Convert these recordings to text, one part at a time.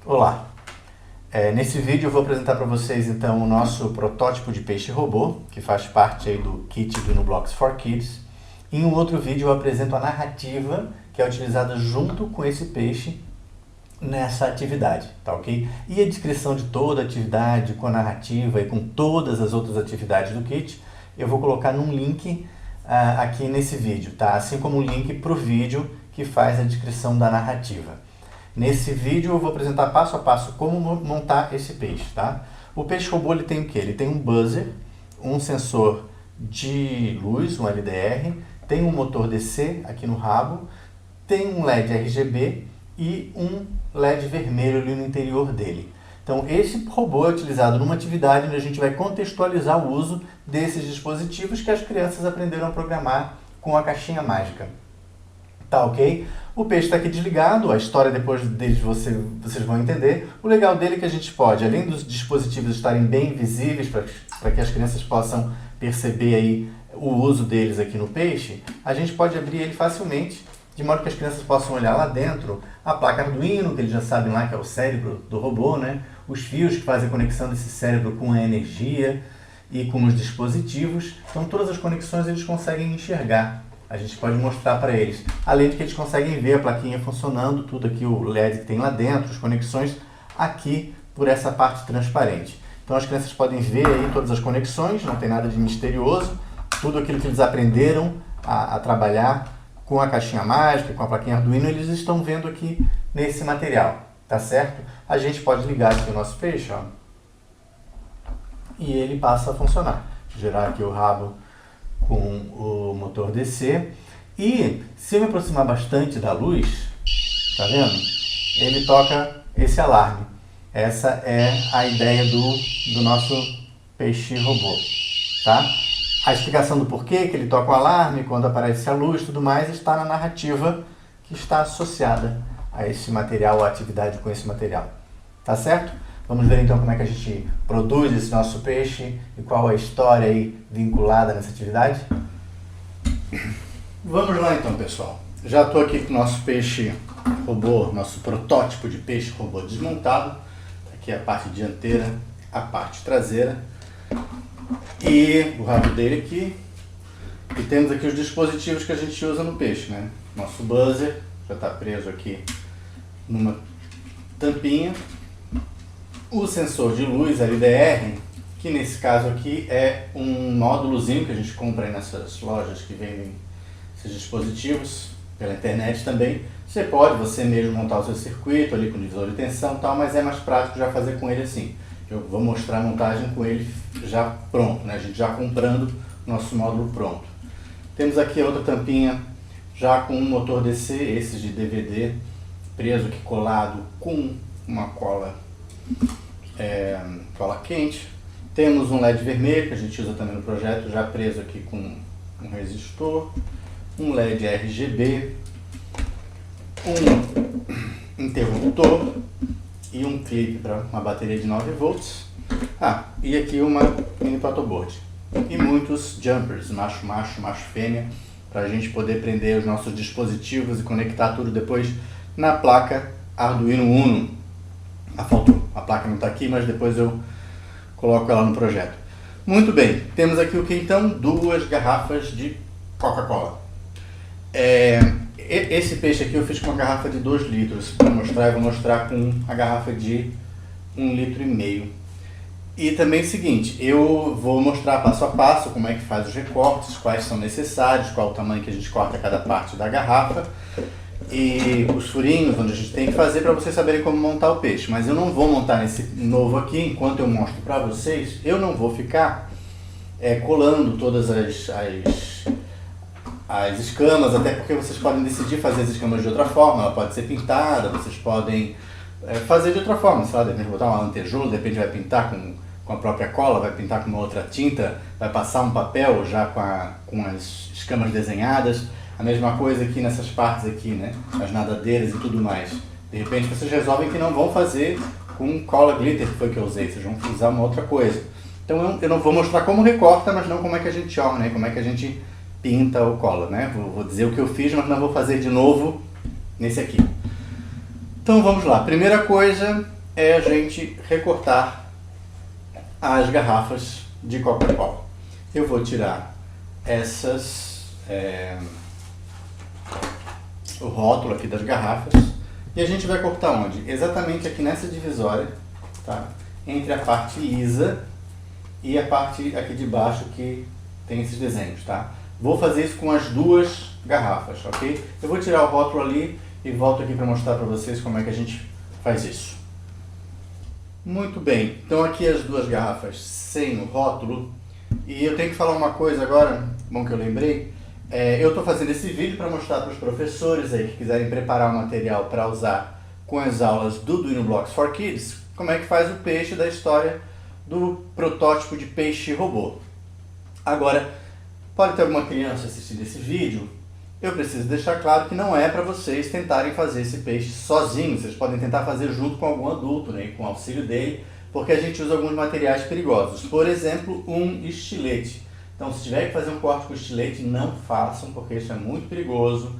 Olá! Nesse vídeo eu vou apresentar para vocês então o nosso protótipo de peixe robô, que faz parte aí do kit do InnoBlocks for Kids. Em um outro vídeo eu apresento a narrativa que é utilizada junto com esse peixe nessa atividade, tá ok? E a descrição de toda a atividade com a narrativa e com todas as outras atividades do kit eu vou colocar num link aqui nesse vídeo, tá? Assim como o link para o vídeo que faz a descrição da narrativa. Nesse vídeo eu vou apresentar passo a passo como montar esse peixe, tá? O peixe robô ele tem o quê? Ele tem um buzzer, um sensor de luz, um LDR, tem um motor DC aqui no rabo, tem um LED RGB e um LED vermelho ali no interior dele. Então esse robô é utilizado numa atividade onde a gente vai contextualizar o uso desses dispositivos que as crianças aprenderam a programar com a caixinha mágica. Tá ok? O peixe está aqui desligado, a história depois deles vocês vão entender. O legal dele é que a gente pode, além dos dispositivos estarem bem visíveis para que as crianças possam perceber aí o uso deles aqui no peixe, a gente pode abrir ele facilmente, de modo que as crianças possam olhar lá dentro a placa Arduino, que eles já sabem lá que é o cérebro do robô, né? Os fios que fazem a conexão desse cérebro com a energia e com os dispositivos. Então todas as conexões eles conseguem enxergar. A gente pode mostrar para eles, além de que eles conseguem ver a plaquinha funcionando, tudo aqui, o LED que tem lá dentro, as conexões aqui por essa parte transparente. Então as crianças podem ver aí todas as conexões, não tem nada de misterioso, tudo aquilo que eles aprenderam a trabalhar com a caixinha mágica, com a plaquinha Arduino, eles estão vendo aqui nesse material, tá certo? A gente pode ligar aqui o nosso peixe, ó, e ele passa a funcionar. Vou girar aqui o rabo com o motor DC, e se eu me aproximar bastante da luz, tá vendo? Ele toca esse alarme. Essa é a ideia do nosso peixe robô, tá? A explicação do porquê que ele toca o alarme, quando aparece a luz e tudo mais, está na narrativa que está associada a esse material, a atividade com esse material, tá certo? Vamos ver então como é que a gente produz esse nosso peixe e qual a história aí vinculada nessa atividade. Vamos lá então, pessoal. Já estou aqui com o nosso peixe robô, nosso protótipo de peixe robô desmontado. Aqui a parte dianteira, a parte traseira e o rabo dele aqui. E temos aqui os dispositivos que a gente usa no peixe, né? Nosso buzzer já está preso aqui numa tampinha. O sensor de luz LDR, que nesse caso aqui é um módulozinho que a gente compra aí nessas lojas que vendem esses dispositivos pela internet também. Você pode você mesmo montar o seu circuito ali com divisor de tensão e tal, mas é mais prático já fazer com ele assim. Eu vou mostrar a montagem com ele já pronto, né? A gente já comprando nosso módulo pronto. Temos aqui a outra tampinha já com um motor DC, esses de DVD, preso aqui colado com uma cola quente. Temos um LED vermelho que a gente usa também no projeto, já preso aqui com um resistor, um LED RGB, um interruptor e um clipe para uma bateria de 9 volts. E aqui uma mini protoboard e muitos jumpers, macho fêmea, para a gente poder prender os nossos dispositivos e conectar tudo depois na placa Arduino Uno. Faltou, a placa não está aqui, mas depois eu coloco ela no projeto. Muito bem, temos aqui o que então? 2 garrafas de Coca-Cola. Esse peixe aqui eu fiz com uma garrafa de 2 litros para mostrar, eu vou mostrar com a garrafa de 1,5 litro. E também é o seguinte, eu vou mostrar passo a passo como é que faz os recortes, quais são necessários, qual o tamanho que a gente corta cada parte da garrafa e os furinhos onde a gente tem que fazer para vocês saberem como montar o peixe. Mas eu não vou montar nesse novo aqui, enquanto eu mostro para vocês, eu não vou ficar colando todas as escamas, até porque vocês podem decidir fazer as escamas de outra forma, ela pode ser pintada, vocês podem fazer de outra forma, sei lá, de repente botar uma lantejoula, de repente vai pintar com a própria cola, vai pintar com uma outra tinta, vai passar um papel já com as escamas desenhadas. A mesma coisa aqui nessas partes aqui, né? As nadadeiras e tudo mais. De repente vocês resolvem que não vão fazer com cola glitter, que foi que eu usei, vocês vão usar uma outra coisa. Então eu não vou mostrar como recorta, mas não como é que a gente orna, né? Como é que a gente pinta ou cola, né? Vou dizer o que eu fiz, mas não vou fazer de novo nesse aqui. Então vamos lá. Primeira coisa é a gente recortar as garrafas de Coca-Cola. Eu vou tirar o rótulo aqui das garrafas e a gente vai cortar onde? Exatamente aqui nessa divisória, tá? Entre a parte lisa e a parte aqui de baixo que tem esses desenhos, tá? Vou fazer isso com as duas garrafas, ok? Eu vou tirar o rótulo ali e volto aqui para mostrar para vocês como é que a gente faz isso. Muito bem, então aqui as duas garrafas sem o rótulo. E eu tenho que falar uma coisa agora, bom que eu lembrei. Eu estou fazendo esse vídeo para mostrar para os professores aí que quiserem preparar o material para usar com as aulas do Arduino Blocks for Kids, como é que faz o peixe da história do protótipo de peixe robô. Agora, pode ter alguma criança assistindo esse vídeo, eu preciso deixar claro que não é para vocês tentarem fazer esse peixe sozinhos, vocês podem tentar fazer junto com algum adulto, né, com o auxílio dele, porque a gente usa alguns materiais perigosos, por exemplo, um estilete. Então, se tiver que fazer um corte com estilete, não façam, porque isso é muito perigoso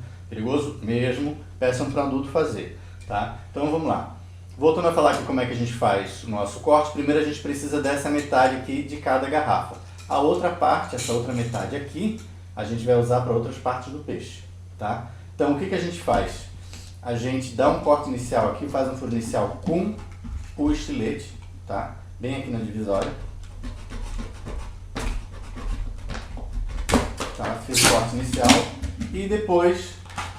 mesmo, peçam para um adulto fazer, tá? Então vamos lá. Voltando a falar aqui como é que a gente faz o nosso corte, primeiro a gente precisa dessa metade aqui de cada garrafa. A outra parte, essa outra metade aqui, a gente vai usar para outras partes do peixe, tá? Então o que a gente faz? A gente dá um corte inicial aqui, faz um furo inicial com o estilete, tá? Bem aqui na divisória. Tá? Fiz o corte inicial e depois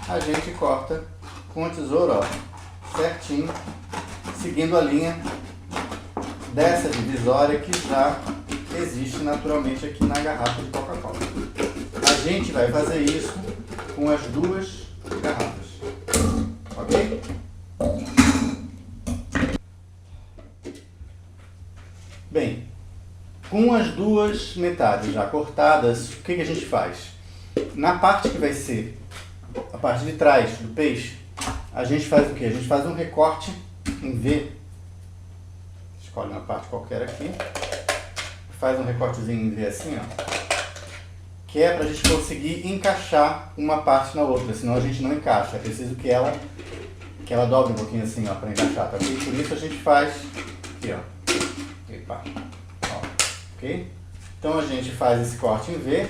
a gente corta com a tesoura, ó, certinho, seguindo a linha dessa divisória que já existe naturalmente aqui na garrafa de Coca-Cola. A gente vai fazer isso com as duas garrafas, ok? Bem, com as duas metades já cortadas, o que a gente faz? Na parte que vai ser a parte de trás do peixe, a gente faz o que? A gente faz um recorte em V. Escolhe uma parte qualquer aqui. Faz um recortezinho em V assim, ó. Que é para a gente conseguir encaixar uma parte na outra, senão a gente não encaixa. É preciso que ela dobre um pouquinho assim, ó, para encaixar, tá ok? Por isso a gente faz aqui, ó. Epa. Ó, ok? Então a gente faz esse corte em V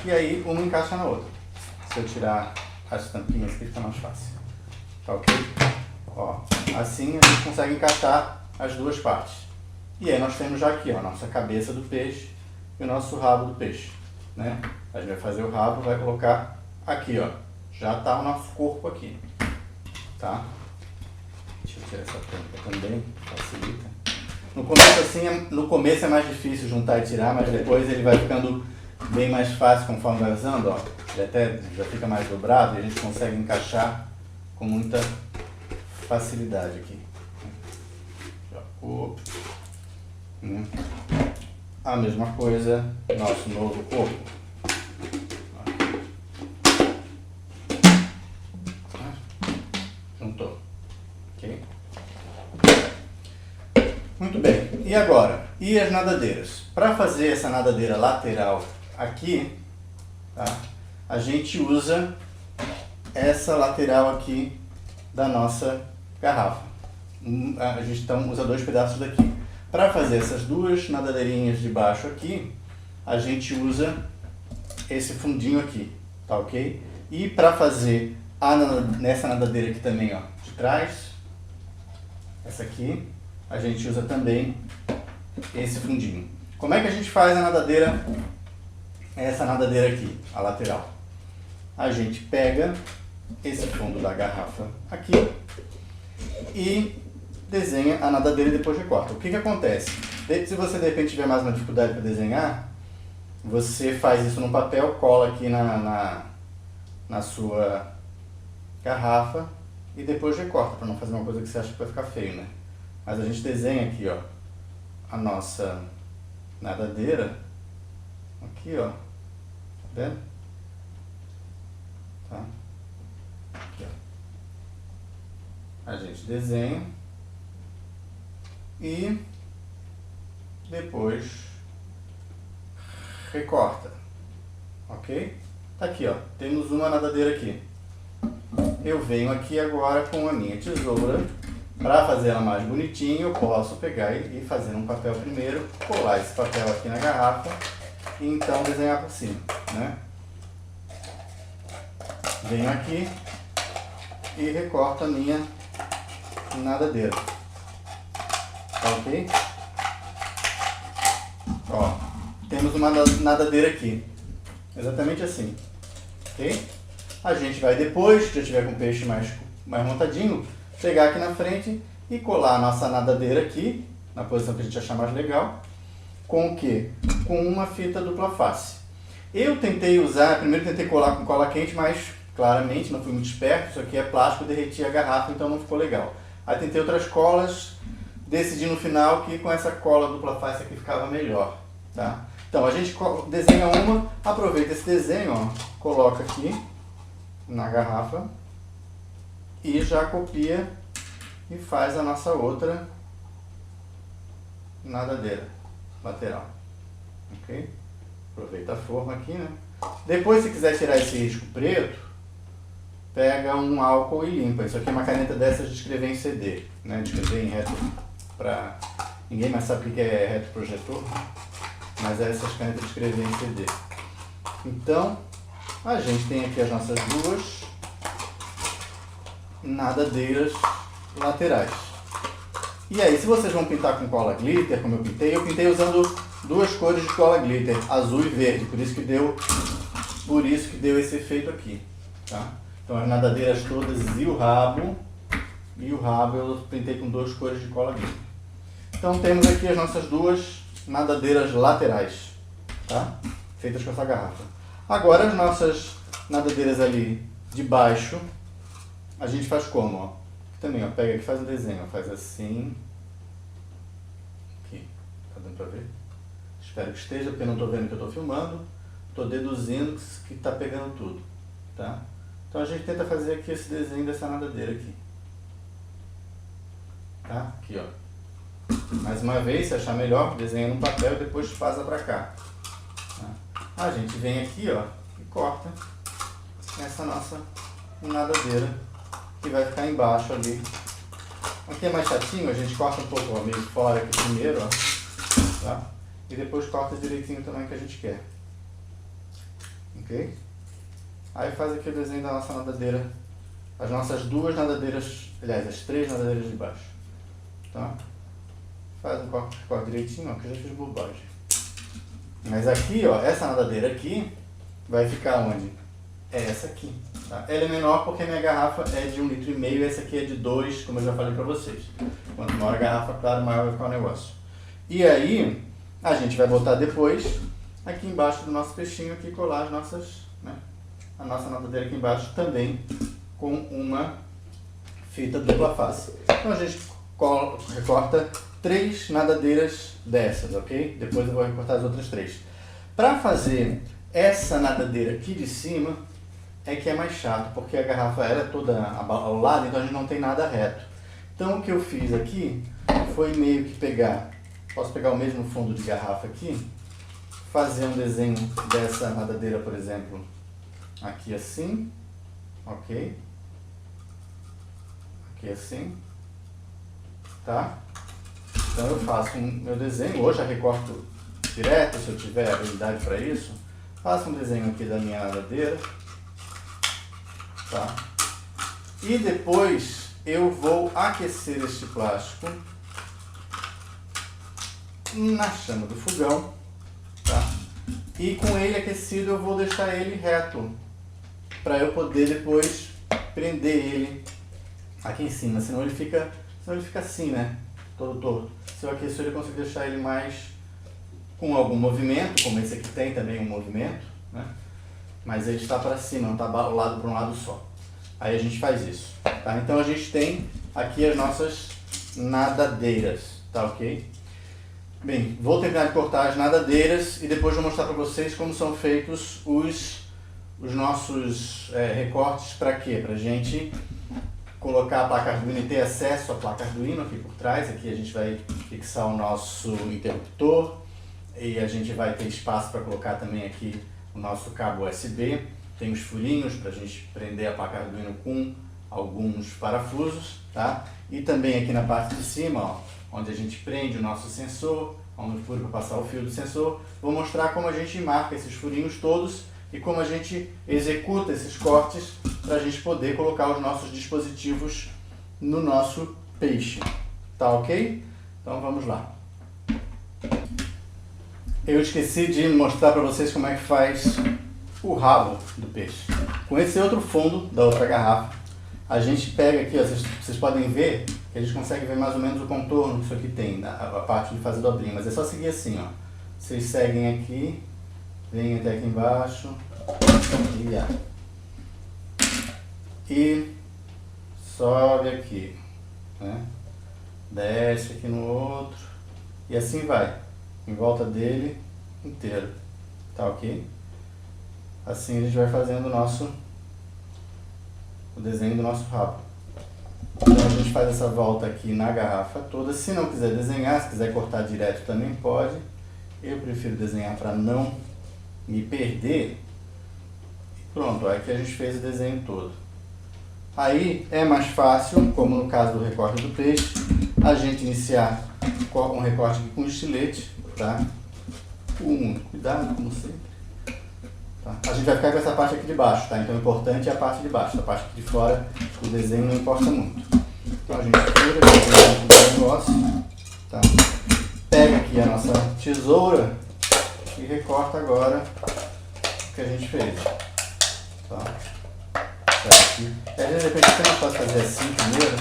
e aí uma encaixa na outra. Se eu tirar as tampinhas aqui, fica mais fácil. Tá ok? Ó, assim a gente consegue encaixar as duas partes. E aí nós temos já aqui, ó, a nossa cabeça do peixe e o nosso rabo do peixe, né? A gente vai fazer o rabo, vai colocar aqui, ó. Já está o nosso corpo aqui, tá? Deixa eu tirar essa tampa também, facilita. No começo, assim, no começo é mais difícil juntar e tirar, mas depois ele vai ficando bem mais fácil conforme vai usando, ó. Ele até já fica mais dobrado e a gente consegue encaixar com muita facilidade aqui. A mesma coisa, nosso novo corpo. Juntou. Ok? Muito bem. E agora? E as nadadeiras? Para fazer essa nadadeira lateral aqui, tá? A gente usa essa lateral aqui da nossa garrafa. A gente então usa dois pedaços daqui. Para fazer essas duas nadadeirinhas de baixo aqui, a gente usa esse fundinho aqui, tá ok? E para fazer nessa nadadeira aqui também, ó, de trás, essa aqui, a gente usa também esse fundinho. Como é que a gente faz a nadadeira, essa nadadeira aqui, a lateral? A gente pega esse fundo da garrafa aqui e desenha a nadadeira e depois recorta. O que acontece? Se você de repente tiver mais uma dificuldade para desenhar, você faz isso no papel, cola aqui na sua garrafa e depois recorta, para não fazer uma coisa que você acha que vai ficar feio, né? Mas a gente desenha aqui, ó, a nossa nadadeira, aqui, ó, tá vendo? Tá? Aqui, ó. A gente desenha e depois recorta, ok? Tá aqui, ó, temos uma nadadeira aqui. Eu venho aqui agora com a minha tesoura, para fazer ela mais bonitinha, eu posso pegar e fazer um papel primeiro, colar esse papel aqui na garrafa e então desenhar por cima, né? Venho aqui e recorto a minha nadadeira, ok? Ó, temos uma nadadeira aqui, exatamente assim, ok? A gente vai depois, que já tiver com o peixe mais montadinho, pegar aqui na frente e colar a nossa nadadeira aqui, na posição que a gente achar mais legal, com o quê? Com uma fita dupla face. Eu tentei usar, primeiro tentei colar com cola quente, mas claramente não fui muito esperto, isso aqui é plástico, derreti a garrafa, então não ficou legal. Aí tentei outras colas, decidi no final que com essa cola dupla face aqui ficava melhor, tá? Então a gente desenha uma, aproveita esse desenho, ó, coloca aqui na garrafa e já copia e faz a nossa outra nadadeira lateral, ok? Aproveita a forma aqui, né? Depois, se quiser tirar esse risco preto, pega um álcool e limpa. Isso aqui é uma caneta dessas de escrever em CD, né? De escrever em reto, pra... ninguém mais sabe o que é reto projetor, mas é essas canetas de escrever em CD. Então, a gente tem aqui as nossas duas nadadeiras laterais. E aí, se vocês vão pintar com cola glitter, como eu pintei usando duas cores de cola glitter, azul e verde, por isso que deu esse efeito aqui, tá? Então as nadadeiras todas e o rabo eu pintei com duas cores de cola glitter. Então temos aqui as nossas duas nadadeiras laterais, tá? Feitas com essa garrafa. Agora as nossas nadadeiras ali de baixo, a gente faz como, ó? Também, ó, pega aqui e faz um desenho, ó, faz assim, aqui, tá dando pra ver? Espero que esteja, porque eu não estou vendo que eu estou filmando, estou deduzindo que está pegando tudo, tá? Então a gente tenta fazer aqui esse desenho dessa nadadeira aqui, tá? Aqui, ó. Mais uma vez, se achar melhor, desenha no papel e depois passa pra cá. Tá? A gente vem aqui, ó, e corta essa nossa nadadeira que vai ficar embaixo ali. Aqui é mais chatinho, a gente corta um pouco, ó, meio fora aqui primeiro, ó, tá? E depois corta direitinho também que a gente quer, ok? Aí faz aqui o desenho da nossa nadadeira, as nossas duas nadadeiras, aliás, as três nadadeiras de baixo, tá? Faz um corte direitinho, ó, que eu já fiz bobagem. Mas aqui, ó, essa nadadeira aqui vai ficar onde? É essa aqui, tá? Ela é menor porque a minha garrafa é de 1,5 litro e essa aqui é de 2, como eu já falei pra vocês. Quanto maior a garrafa, claro, maior vai ficar o negócio. E aí, a gente vai botar depois, aqui embaixo do nosso peixinho, aqui colar as nossas, né? A nossa nadadeira aqui embaixo também com uma fita dupla face. Então a gente recorta 3 nadadeiras dessas, ok? Depois eu vou recortar as outras 3. Para fazer essa nadadeira aqui de cima, é que é mais chato, porque a garrafa era toda ao lado, então a gente não tem nada reto. Então o que eu fiz aqui foi meio que pegar, posso pegar o mesmo fundo de garrafa aqui, fazer um desenho dessa nadadeira, por exemplo, aqui assim, ok? Aqui assim, tá? Então eu faço meu desenho, hoje eu recorto direto, se eu tiver habilidade para isso. Faço um desenho aqui da minha nadadeira, tá? E depois eu vou aquecer este plástico na chama do fogão, tá? E com ele aquecido eu vou deixar ele reto, para eu poder depois prender ele aqui em cima, senão ele fica assim, né? Todo torto. Se eu aquecer ele, eu consigo deixar ele mais com algum movimento, como esse aqui tem também um movimento, né? Mas ele está para cima, não está lado para um lado só. Aí a gente faz isso, tá? Então a gente tem aqui as nossas nadadeiras, tá ok? Bem, vou terminar de cortar as nadadeiras e depois vou mostrar para vocês como são feitos os nossos recortes. Para quê? Para a gente colocar a placa Arduino e ter acesso à placa Arduino aqui por trás. Aqui a gente vai fixar o nosso interruptor e a gente vai ter espaço para colocar também aqui o nosso cabo USB. Tem os furinhos para a gente prender a placa Arduino com alguns parafusos, tá? E também aqui na parte de cima, ó, onde a gente prende o nosso sensor, onde o furo para passar o fio do sensor. Vou mostrar como a gente marca esses furinhos todos e como a gente executa esses cortes para a gente poder colocar os nossos dispositivos no nosso peixe. Tá ok? Então vamos lá. Eu esqueci de mostrar para vocês como é que faz o rabo do peixe. Com esse outro fundo da outra garrafa, a gente pega aqui, ó, vocês podem ver que a gente consegue ver mais ou menos o contorno que isso aqui tem, a parte de fazer dobrinha, mas é só seguir assim, ó. Vocês seguem aqui, vem até aqui embaixo e sobe aqui, né? Desce aqui no outro e assim vai, em volta dele inteiro, tá ok? Assim a gente vai fazendo o desenho do nosso rabo. Então a gente faz essa volta aqui na garrafa toda. Se não quiser desenhar, se quiser cortar direto também pode. Eu prefiro desenhar para não me perder. Pronto, aqui a gente fez o desenho todo. Aí é mais fácil, como no caso do recorte do peixe, a gente iniciar um recorte aqui com estilete, tá? Cuidado, como sempre. Tá? A gente vai ficar com essa parte aqui de baixo, tá? Então o importante é a parte de baixo. A parte aqui de fora, o desenho não importa muito. Então a gente tira aqui o negócio, tá? Pega aqui a nossa tesoura e recorta agora o que a gente fez. Tá? Aqui. E às vezes de repente você não pode fazer assim primeiro,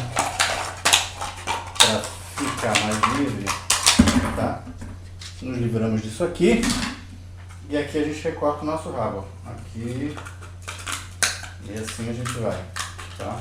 para ficar mais livre, tá? Nos livramos disso aqui. E aqui a gente recorta o nosso rabo. Aqui. E assim a gente vai. Tá?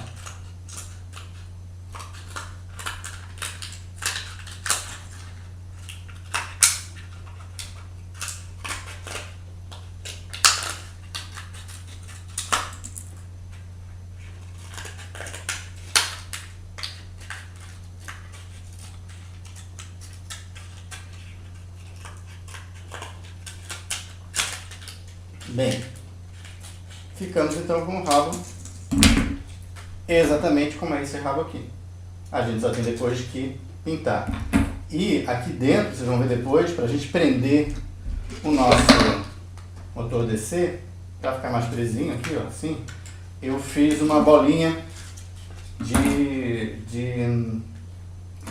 Bem, ficamos então com o rabo exatamente como é esse rabo aqui. A gente só tem depois que pintar. E aqui dentro, vocês vão ver depois, para a gente prender o nosso motor DC, para ficar mais presinho aqui, ó, assim, eu fiz uma bolinha de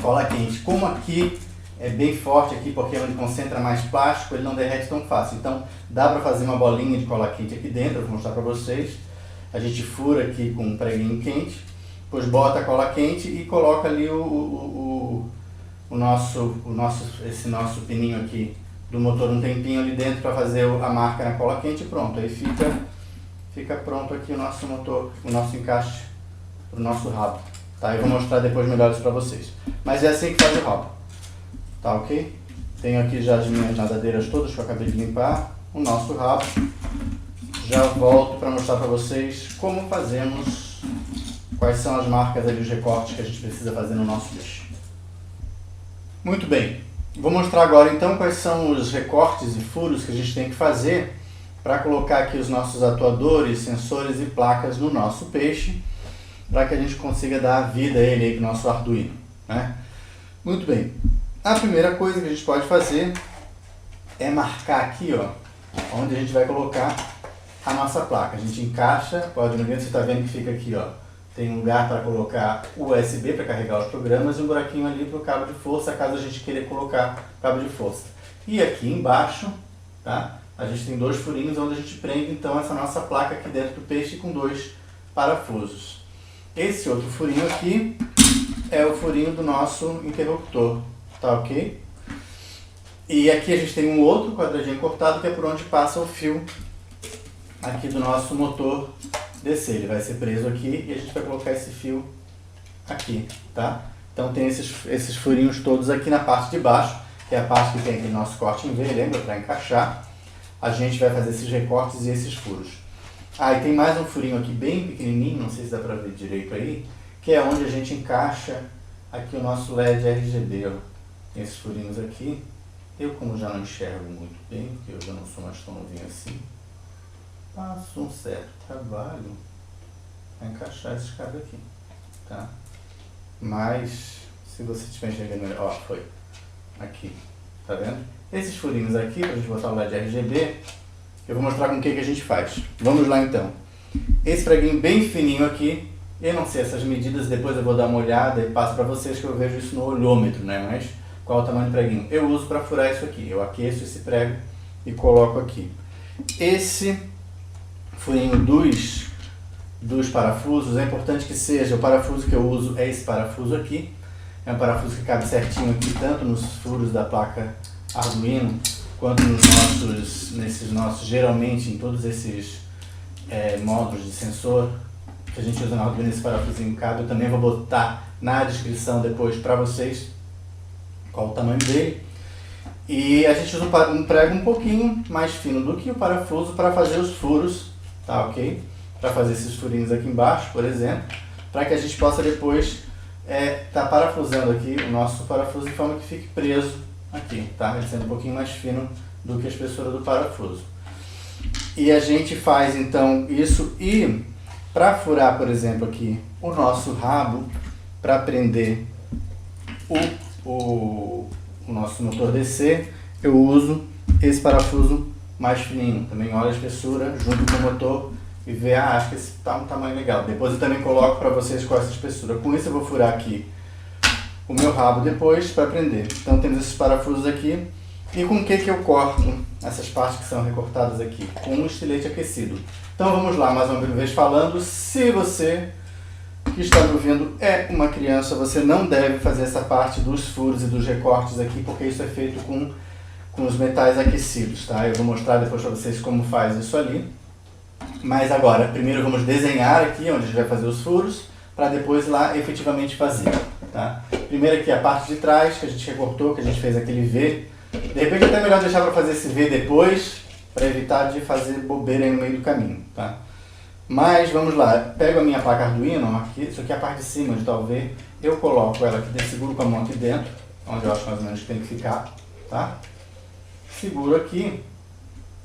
cola quente. Como aqui é bem forte aqui, porque é onde concentra mais plástico, ele não derrete tão fácil. Então dá para fazer uma bolinha de cola quente aqui dentro, eu vou mostrar para vocês. A gente fura aqui com um preguinho quente, depois bota a cola quente e coloca ali esse nosso pininho aqui do motor, um tempinho ali dentro para fazer a marca na cola quente e pronto. Aí fica pronto aqui o nosso motor, o nosso encaixe para o nosso rabo. Tá? Eu vou mostrar depois melhor isso para vocês. Mas é assim que faz o rabo. Tá ok? Tenho aqui já as minhas nadadeiras todas que eu acabei de limpar. O nosso rabo. Já volto para mostrar para vocês como fazemos, quais são as marcas ali, os recortes que a gente precisa fazer no nosso peixe. Muito bem. Vou mostrar agora então quais são os recortes e furos que a gente tem que fazer para colocar aqui os nossos atuadores, sensores e placas no nosso peixe, para que a gente consiga dar vida a ele aí com o nosso Arduino, né? Muito bem. A primeira coisa que a gente pode fazer é marcar aqui, ó, onde a gente vai colocar a nossa placa. A gente encaixa, pode no dentro, você está vendo que fica aqui, ó, tem um lugar para colocar USB para carregar os programas e um buraquinho ali para o cabo de força, caso a gente queira colocar cabo de força. E aqui embaixo, tá, a gente tem dois furinhos onde a gente prende então essa nossa placa aqui dentro do peixe com dois parafusos. Esse outro furinho aqui é o furinho do nosso interruptor. Tá ok? E aqui a gente tem um outro quadradinho cortado que é por onde passa o fio aqui do nosso motor DC. Ele vai ser preso aqui e a gente vai colocar esse fio aqui, tá? Então tem esses furinhos todos aqui na parte de baixo, que é a parte que tem aquele nosso corte em V, lembra? Para encaixar. A gente vai fazer esses recortes e esses furos. Ah, e tem mais um furinho aqui bem pequenininho, não sei se dá para ver direito aí, que é onde a gente encaixa aqui o nosso LED RGB. Ó. Tem esses furinhos aqui. Eu, como já não enxergo muito bem, porque eu já não sou mais tão novinho assim, faço um certo trabalho para encaixar esses cabos aqui, tá? Mas, se você estiver enxergando melhor, ó, foi aqui, tá vendo? Esses furinhos aqui, para a gente botar o LED RGB, eu vou mostrar com o que a gente faz. Vamos lá então. Esse preguinho bem fininho aqui, eu não sei essas medidas, depois eu vou dar uma olhada e passo para vocês que eu vejo isso no olhômetro, né? Mas qual é o tamanho do preguinho? Eu uso para furar isso aqui. Eu aqueço esse prego e coloco aqui. Esse furinho dos parafusos, é importante que seja, o parafuso que eu uso é esse parafuso aqui. É um parafuso que cabe certinho aqui, tanto nos furos da placa Arduino, quanto nesses nossos, geralmente em todos esses módulos de sensor que a gente usa na Arduino, esse parafusinho cabe. Eu também vou botar na descrição depois para vocês qual o tamanho dele. E a gente usa um prego um pouquinho mais fino do que o parafuso para fazer os furos, tá ok? Para fazer esses furinhos aqui embaixo, por exemplo, para que a gente possa depois tá parafusando aqui o nosso parafuso de forma que fique preso aqui, tá? Ele sendo um pouquinho mais fino do que a espessura do parafuso. E a gente faz então isso, e para furar, por exemplo, aqui o nosso rabo, para prender o nosso motor DC, eu uso esse parafuso mais fininho. Também olha a espessura junto com o motor e vê, acho que esse tá um tamanho legal. Depois eu também coloco para vocês com essa espessura. Com isso eu vou furar aqui o meu rabo depois para prender. Então temos esses parafusos aqui. E com o que eu corto essas partes que são recortadas aqui? Com um estilete aquecido. Então vamos lá, mais uma vez falando. Se você que está me ouvindo é uma criança, você não deve fazer essa parte dos furos e dos recortes aqui, porque isso é feito com os metais aquecidos, tá? Eu vou mostrar depois para vocês como faz isso ali. Mas agora, primeiro vamos desenhar aqui onde a gente vai fazer os furos, para depois lá efetivamente fazer, tá? Primeiro aqui a parte de trás, que a gente recortou, que a gente fez aquele V. De repente é até melhor deixar para fazer esse V depois, para evitar de fazer bobeira aí no meio do caminho, tá? Mas vamos lá, pego a minha placa Arduino, aqui, isso aqui é a parte de cima onde está o V, eu coloco ela aqui, seguro com a mão aqui dentro, onde eu acho mais ou menos que tem que ficar, tá? Seguro aqui,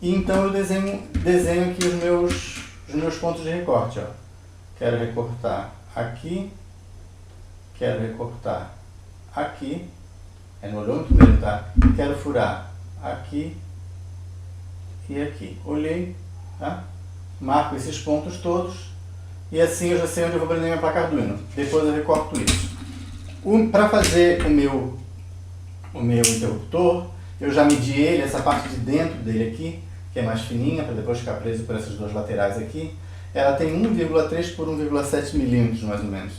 e então eu desenho aqui os meus pontos de recorte, ó. Quero recortar aqui, quero recortar aqui, é no olhômetro mesmo, tá? Quero furar aqui e aqui. Olhei, tá? Marco esses pontos todos e assim eu já sei onde eu vou prender minha placa Arduino. Depois eu recorto isso. Para fazer o meu interruptor, eu já medi ele, essa parte de dentro dele aqui, que é mais fininha, para depois ficar preso por essas duas laterais aqui. Ela tem 1,3 por 1,7 milímetros mais ou menos.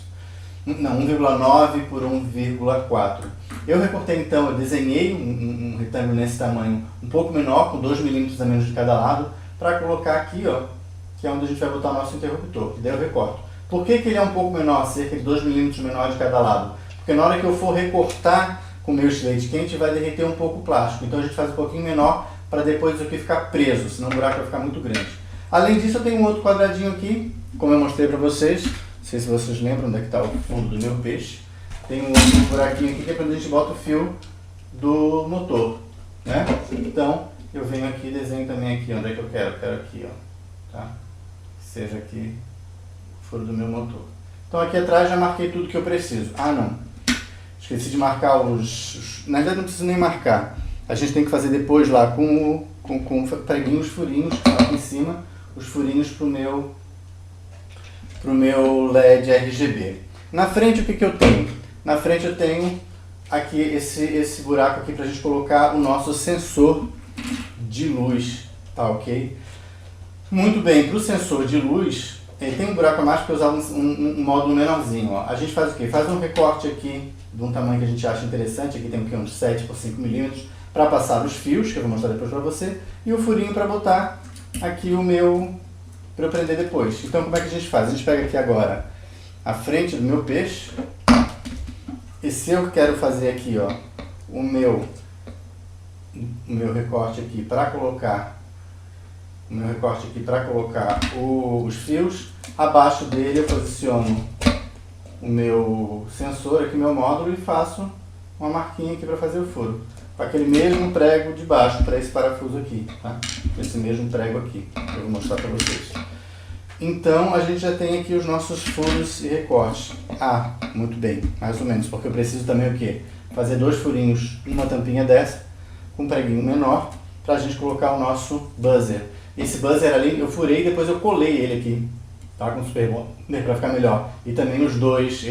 Não, 1,9 por 1,4. Eu recortei então, eu desenhei um retângulo nesse tamanho um pouco menor, com 2 milímetros a menos de cada lado, para colocar aqui, ó, que é onde a gente vai botar o nosso interruptor, que daí eu recorto. Por que ele é um pouco menor, cerca de 2 milímetros menor de cada lado? Porque na hora que eu for recortar com o meu estilete quente, vai derreter um pouco o plástico. Então a gente faz um pouquinho menor, para depois isso aqui ficar preso, senão o buraco vai ficar muito grande. Além disso, eu tenho um outro quadradinho aqui, como eu mostrei para vocês. Não sei se vocês lembram onde é que está o fundo do meu peixe. Tem um outro buraquinho aqui que é para a gente bota o fio do motor, né? Então, eu venho aqui e desenho também aqui onde é que eu quero. Eu quero aqui, ó, tá? Que seja aqui o furo do meu motor. Então aqui atrás já marquei tudo que eu preciso. Ah, não. Esqueci de marcar na verdade não preciso nem marcar. A gente tem que fazer depois lá com preguinho os furinhos aqui em cima, os furinhos pro meu LED RGB. Na frente o que eu tenho? Na frente eu tenho aqui esse buraco aqui pra gente colocar o nosso sensor de luz, tá ok? Muito bem, para o sensor de luz, ele tem um buraco a mais porque eu usava um módulo menorzinho, ó. A gente faz o quê? Faz um recorte aqui de um tamanho que a gente acha interessante, aqui tem o quê? Uns 7 por 5 milímetros, para passar os fios, que eu vou mostrar depois para você, e o furinho para botar aqui para eu prender depois. Então como é que a gente faz? A gente pega aqui agora a frente do meu peixe, e se eu quero fazer aqui, ó, o meu recorte aqui para colocar os fios, abaixo dele eu posiciono o meu sensor aqui, meu módulo, e faço uma marquinha aqui para fazer o furo. Com aquele mesmo prego de baixo para esse parafuso aqui, tá? Esse mesmo prego aqui, eu vou mostrar para vocês. Então a gente já tem aqui os nossos furos e recortes. Ah, muito bem, mais ou menos, porque eu preciso também o quê? Fazer 2 furinhos numa tampinha dessa, com um preguinho menor, para a gente colocar o nosso buzzer. Esse buzzer ali eu furei e depois eu colei ele aqui, tá? Com super bonder para ficar melhor. E também esses dois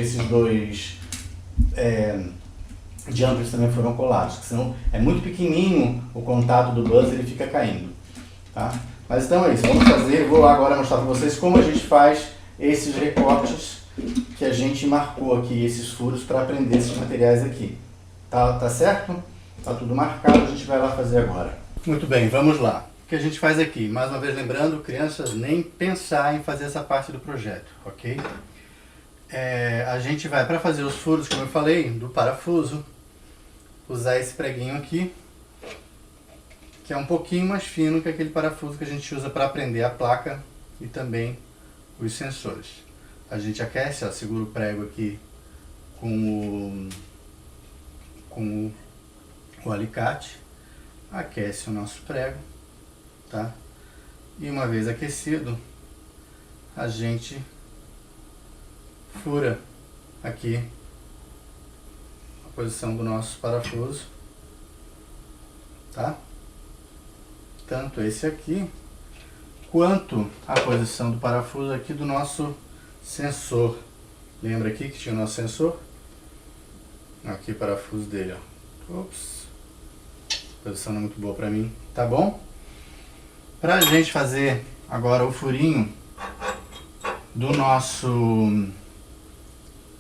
jumpers também foram colados, porque senão é muito pequenininho o contato do buzzer e fica caindo, tá? Mas então é isso, vamos fazer, vou agora mostrar para vocês como a gente faz esses recortes que a gente marcou aqui, esses furos, para prender esses materiais aqui. Tá certo? Tá tudo marcado, a gente vai lá fazer agora. Muito bem, vamos lá. O que a gente faz aqui? Mais uma vez lembrando, crianças, nem pensar em fazer essa parte do projeto, ok? A gente vai, para fazer os furos, como eu falei, do parafuso, usar esse preguinho aqui, que é um pouquinho mais fino que aquele parafuso que a gente usa para prender a placa e também os sensores. A gente aquece, ó, segura o prego aqui com o alicate, aquece o nosso prego, tá? E uma vez aquecido, a gente fura aqui a posição do nosso parafuso, tá? Tanto esse aqui, quanto a posição do parafuso aqui do nosso sensor. Lembra aqui que tinha o nosso sensor? Aqui o parafuso dele, ó. Ops. A posição não é muito boa pra mim, tá bom? Pra gente fazer agora o furinho do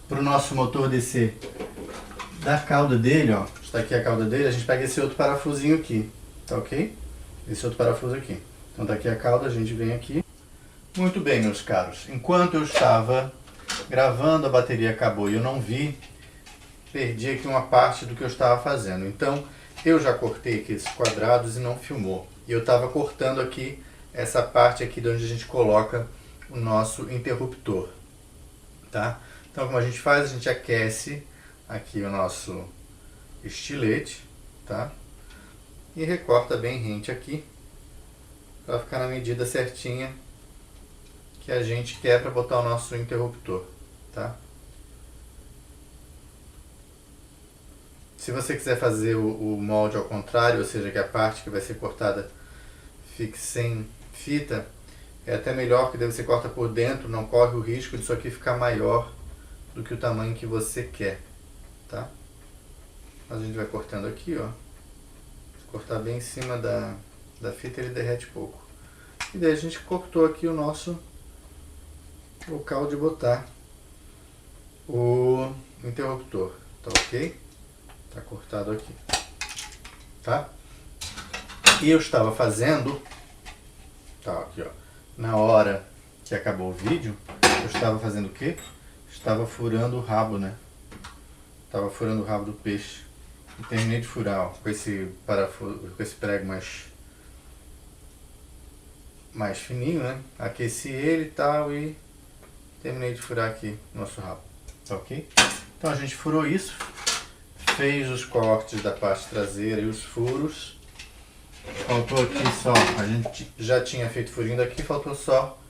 pro nosso motor descer da cauda dele, ó. Está aqui a cauda dele, a gente pega esse outro parafusinho aqui, tá ok? Esse outro parafuso aqui. Então tá aqui a cauda, a gente vem aqui. Muito bem, meus caros. Enquanto eu estava gravando, a bateria acabou e eu não vi, perdi aqui uma parte do que eu estava fazendo. Então eu já cortei aqui esses quadrados e não filmou. E eu estava cortando aqui essa parte aqui de onde a gente coloca o nosso interruptor, tá? Então como a gente faz? A gente aquece aqui o nosso estilete, tá? E recorta bem rente aqui, para ficar na medida certinha que a gente quer para botar o nosso interruptor, tá? Se você quiser fazer o molde ao contrário, ou seja, que a parte que vai ser cortada fique sem fita, é até melhor, que daí você corta por dentro, não corre o risco disso aqui ficar maior do que o tamanho que você quer, tá? Mas a gente vai cortando aqui, ó. Se cortar bem em cima da fita, ele derrete pouco. E daí a gente cortou aqui o nosso local de botar o interruptor, tá ok? Tá cortado aqui, tá? E eu estava fazendo, tá aqui, ó, na hora que acabou o vídeo, eu estava fazendo o quê? Estava furando o rabo, né? Estava furando o rabo do peixe. E terminei de furar, ó, com esse parafuso, com esse prego mais fininho, né? Aqueci ele e tal e terminei de furar aqui nosso rabo, tá ok? Então a gente furou isso, fez os cortes da parte traseira e os furos. Faltou aqui só, a gente já tinha feito furinho daqui, faltou só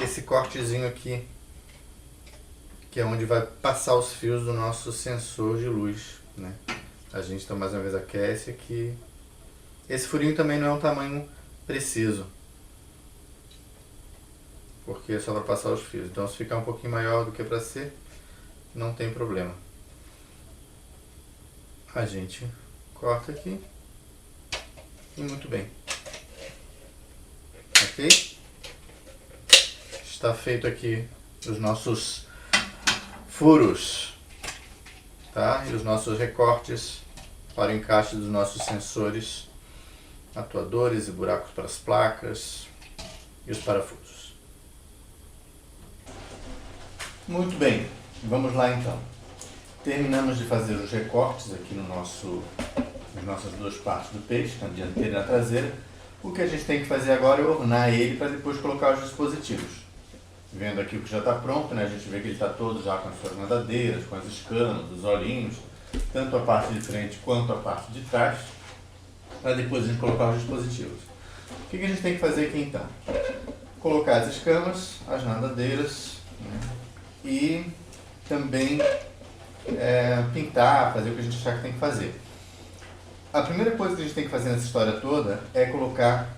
esse cortezinho aqui, que é onde vai passar os fios do nosso sensor de luz, né? A gente então mais uma vez aquece aqui. Esse furinho também não é um tamanho preciso, porque é só para passar os fios. Então se ficar um pouquinho maior do que para ser, não tem problema. A gente corta aqui e muito bem. Ok? Está feito aqui os nossos furos, tá? E os nossos recortes para o encaixe dos nossos sensores, atuadores e buracos para as placas e os parafusos. Muito bem, vamos lá então. Terminamos de fazer os recortes aqui nas nossas duas partes do peixe, na dianteira e na traseira. O que a gente tem que fazer agora é ornar ele para depois colocar os dispositivos. vendo aqui o que já está pronto, né? A gente vê que ele está todo já com as suas nadadeiras, com as escamas, os olhinhos, tanto a parte de frente quanto a parte de trás, para depois a gente colocar os dispositivos. O que a gente tem que fazer aqui então? Colocar as escamas, as nadadeiras, né? E também pintar, fazer o que a gente achar que tem que fazer. A primeira coisa que a gente tem que fazer nessa história toda é colocar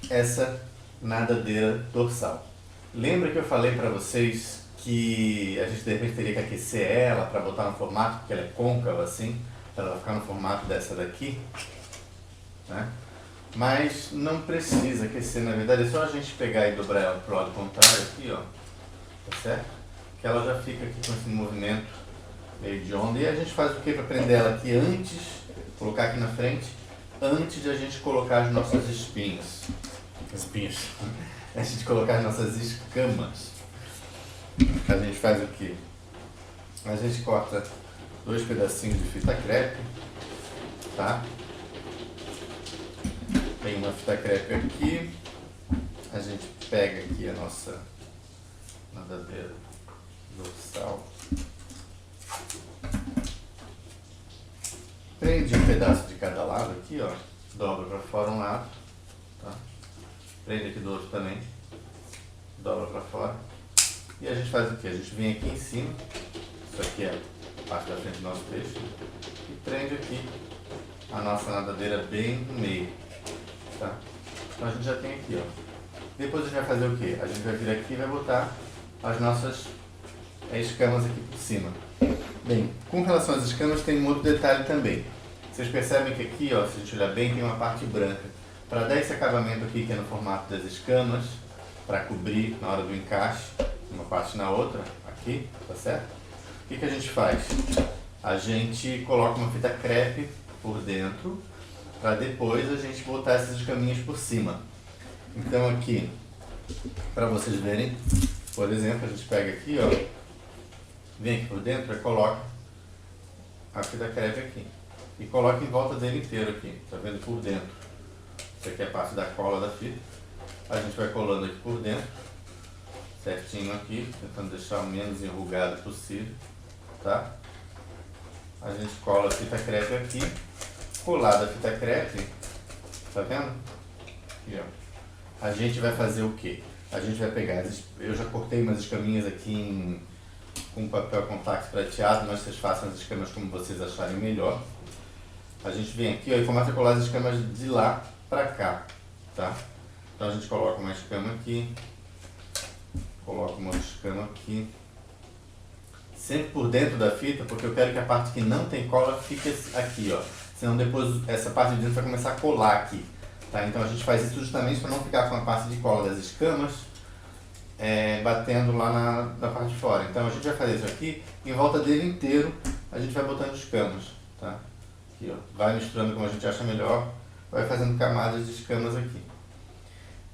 essa nadadeira dorsal. Lembra que eu falei para vocês que a gente de repente teria que aquecer ela para botar no formato, porque ela é côncava assim, para ela ficar no formato dessa daqui, né? Mas não precisa aquecer, na verdade é só a gente pegar e dobrar ela pro lado contrário aqui, ó, tá certo? Que ela já fica aqui com esse movimento meio de onda. E a gente faz o que para prender ela aqui antes, colocar aqui na frente, antes de a gente colocar as nossas espinhas. Antes de colocar as nossas escamas. A gente faz o que? A gente corta 2 pedacinhos de fita crepe, tá? Tem uma fita crepe aqui. A gente pega aqui a nossa nadadeira dorsal. Prende um pedaço de cada lado aqui, ó. Dobra para fora um lado, tá? Prende aqui do outro também. Dobra para fora. E a gente faz o que? A gente vem aqui em cima. Isso aqui é a parte da frente do nosso peixe. E prende aqui a nossa nadadeira bem no meio, tá? Então a gente já tem aqui, ó. Depois a gente vai fazer o que? A gente vai vir aqui e vai botar as nossas escamas aqui por cima. Bem, com relação às escamas tem um outro detalhe também. Vocês percebem que aqui, ó, se a gente olhar bem, tem uma parte branca. Para dar esse acabamento aqui, que é no formato das escamas, para cobrir na hora do encaixe, uma parte na outra, aqui, tá certo? O que a gente faz? A gente coloca uma fita crepe por dentro, para depois a gente botar essas escaminhas por cima. Então aqui, para vocês verem, por exemplo, a gente pega aqui, ó, vem aqui por dentro e coloca a fita crepe aqui. E coloca em volta dele inteiro aqui, tá vendo? Por dentro. Isso aqui é a parte da cola da fita. A gente vai colando aqui por dentro, certinho aqui, tentando deixar o menos enrugado possível, tá? A gente cola a fita crepe aqui, colada a fita crepe, tá vendo? Aqui, ó. A gente vai fazer o quê? A gente vai pegar, eu já cortei umas escaminhas aqui com papel contact prateado, mas vocês façam as escamas como vocês acharem melhor. A gente vem aqui, ó, e começa a colar as escamas de lá pra cá, tá? Então a gente coloca uma escama aqui, coloca uma outra escama aqui, sempre por dentro da fita, porque eu quero que a parte que não tem cola fique aqui, ó. Senão depois essa parte de dentro vai começar a colar aqui, tá? Então a gente faz isso justamente para não ficar com a parte de cola das escamas batendo lá na parte de fora. Então a gente vai fazer isso aqui, em volta dele inteiro a gente vai botando escamas, tá? Aqui, ó. Vai misturando como a gente acha melhor, vai fazendo camadas de escamas aqui.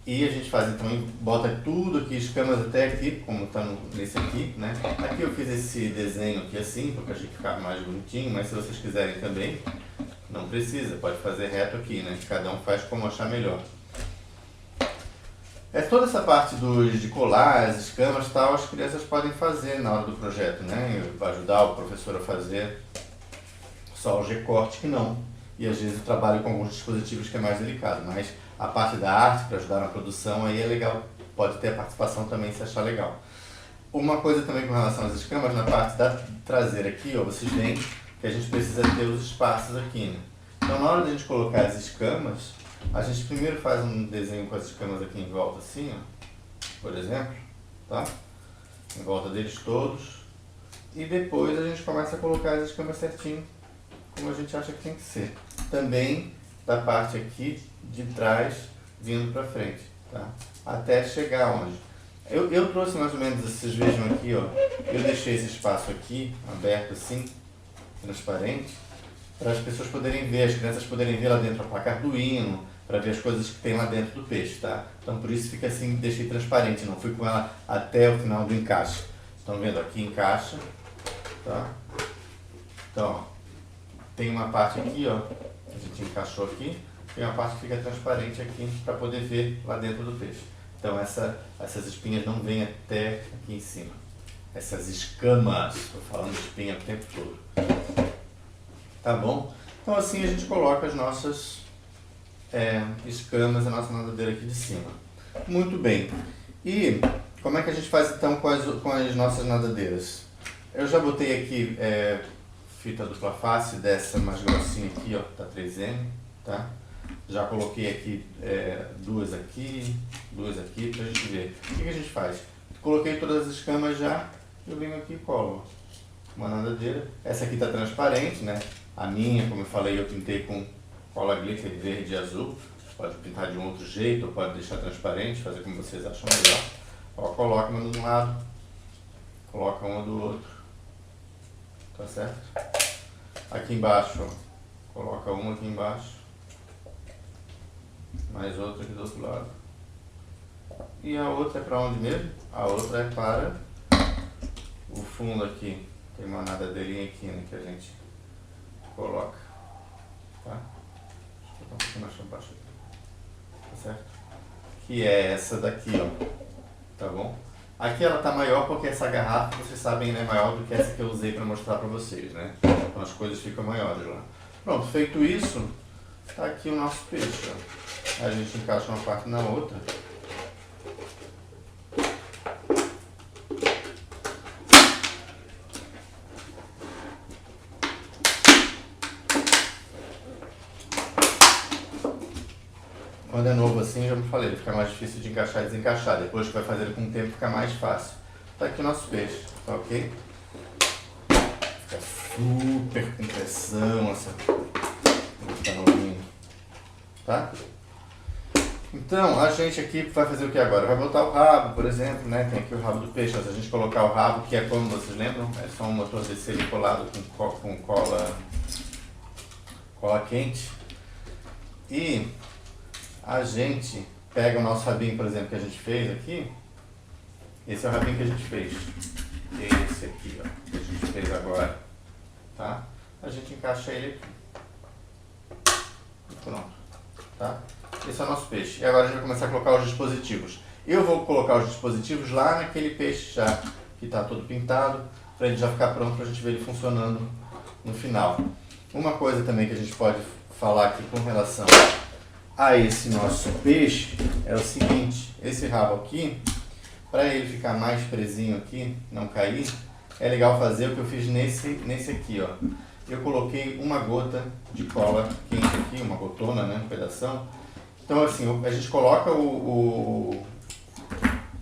E a gente faz então, bota tudo aqui, escamas até aqui, como está nesse aqui, né? Aqui eu fiz esse desenho aqui assim, porque achei que ficava mais bonitinho, mas se vocês quiserem também, não precisa, pode fazer reto aqui, né? Cada um faz como achar melhor. Toda essa parte de colar, as escamas e tal, as crianças podem fazer na hora do projeto, né? Vai ajudar o professor a fazer só o recorte que não. E às vezes eu trabalho com alguns dispositivos que é mais delicado, mas a parte da arte para ajudar na produção aí é legal, pode ter a participação também se achar legal. Uma coisa também com relação às escamas, na parte da traseira aqui, ó, vocês veem que a gente precisa ter os espaços aqui, né? Então na hora de a gente colocar as escamas, a gente primeiro faz um desenho com as escamas aqui em volta assim, ó, por exemplo, tá? Em volta deles todos. E depois a gente começa a colocar as escamas certinho, como a gente acha que tem que ser. Também da parte aqui de trás vindo para frente, tá? Até chegar onde? Eu trouxe mais ou menos, vocês vejam aqui, ó, eu deixei esse espaço aqui aberto assim, transparente, para as pessoas poderem ver, as crianças poderem ver lá dentro a placa Arduino, para ver as coisas que tem lá dentro do peixe, tá? Então por isso fica assim, deixei transparente, não fui com ela até o final do encaixe. Estão vendo? Aqui encaixa, tá? Então, ó, tem uma parte aqui, ó, a gente encaixou aqui, tem uma parte que fica transparente aqui para poder ver lá dentro do peixe. Então essas espinhas não vêm até aqui em cima. Essas escamas, estou falando de espinha o tempo todo. Tá bom? Então assim a gente coloca as nossas escamas, a nossa nadadeira aqui de cima. Muito bem. E como é que a gente faz então com as nossas nadadeiras? Eu já botei aqui fita dupla face, dessa mais grossinha aqui, ó, da 3M, tá? Já coloquei aqui duas aqui pra gente ver. O que a gente faz? Coloquei todas as escamas já, eu venho aqui e colo uma nadadeira. Essa aqui tá transparente, né? A minha, como eu falei, eu pintei com cola glitter verde e azul. Pode pintar de um outro jeito, ou pode deixar transparente, fazer como vocês acham melhor. Ó, coloca uma de um lado, coloca uma do outro. Tá certo? Aqui embaixo, ó, coloca uma aqui embaixo. Mais outra aqui do outro lado. E a outra é para onde mesmo? A outra é para o fundo aqui. Tem uma nadadeirinha aqui, né, que a gente coloca. Tá? Deixa eu botar um pouquinho mais para baixo aqui. Tá certo? Que é essa daqui, ó. Tá bom? Aqui ela tá maior porque essa garrafa, vocês sabem, é maior do que essa que eu usei para mostrar para vocês, né? Então as coisas ficam maiores lá. Pronto, feito isso, tá aqui o nosso peixe, ó. A gente encaixa uma parte na outra. Quando é novo assim, já me falei, fica mais difícil de encaixar e desencaixar. Depois que vai fazer com o tempo, fica mais fácil. Tá aqui o nosso peixe, tá ok? Fica super com pressão essa canoinha, tá? Então, a gente aqui vai fazer o que agora? Vai botar o rabo, por exemplo, né? Tem aqui o rabo do peixe, mas a gente colocar o rabo, que é como vocês lembram, é só um motor desse ali colado com cola quente. E a gente pega o nosso rabinho, por exemplo, que a gente fez aqui. Esse é o rabinho que a gente fez. Esse aqui, ó, que a gente fez agora, tá? A gente encaixa ele aqui. Pronto, tá? Esse é o nosso peixe. E agora a gente vai começar a colocar os dispositivos. Eu vou colocar os dispositivos lá naquele peixe já que está todo pintado, para ele já ficar pronto para a gente ver ele funcionando no final. Uma coisa também que a gente pode falar aqui com relação a esse nosso peixe é o seguinte: esse rabo aqui, para ele ficar mais presinho aqui, não cair, é legal fazer o que eu fiz nesse aqui, ó. Eu coloquei uma gota de cola quente aqui, uma gotona, né, um pedação. Então assim, a gente coloca o